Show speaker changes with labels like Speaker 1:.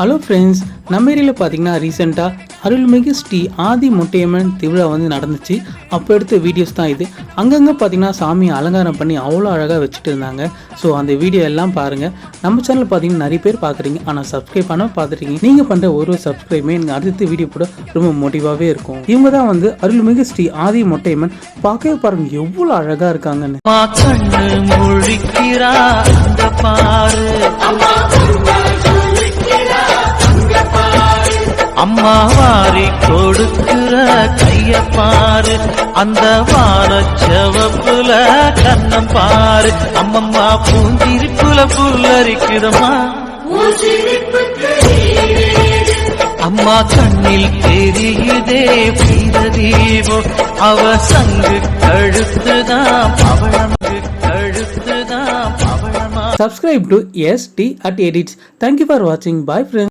Speaker 1: Hello friends, நம்ம ஏரியாவில் பார்த்தீங்கன்னா ரீசெண்டாக அருள்மிகு ஸ்ரீ ஆதி முட்டையம்மன் திருவிழா வந்து நடந்துச்சு. அப்போ எடுத்த வீடியோஸ் தான் இது. அங்கங்கே பார்த்தீங்கன்னா சாமியை அலங்காரம் பண்ணி அவ்வளோ அழகாக வச்சுட்டு இருந்தாங்க. ஸோ அந்த வீடியோ எல்லாம் பாருங்கள். நம்ம சேனல் பார்த்தீங்கன்னா நிறைய பேர் பார்க்குறீங்க, ஆனால் சப்ஸ்கிரைப் பண்ண பார்த்துருக்கீங்க. நீங்கள் பண்ணுற ஒரு சப்ஸ்கிரைபே எனக்கு அடுத்த வீடியோ கூட ரொம்ப மோட்டிவாகவே இருக்கும். இவங்க தான் வந்து அருள்மிகு ஸ்ரீ ஆதி முட்டையம்மன். பார்க்கவே பாருங்க எவ்வளோ அழகாக இருக்காங்கன்னு.
Speaker 2: அம்மா வாரி கொடுக்கிற கைய பாரு, அந்த வானச்சவப்புல கண்ணம் பாரு. அம்மம்மா பூஞ்சிரிப்புல புல்லரிக்குதம்மா, அம்மா கண்ணில் தெரியுதே தீபம். அவ சங்கு கழுத்துதான் பவளமு கழுத்துதான் பவளமா.
Speaker 1: Subscribe to ST at Edits. Thank you for watching. Bye friends.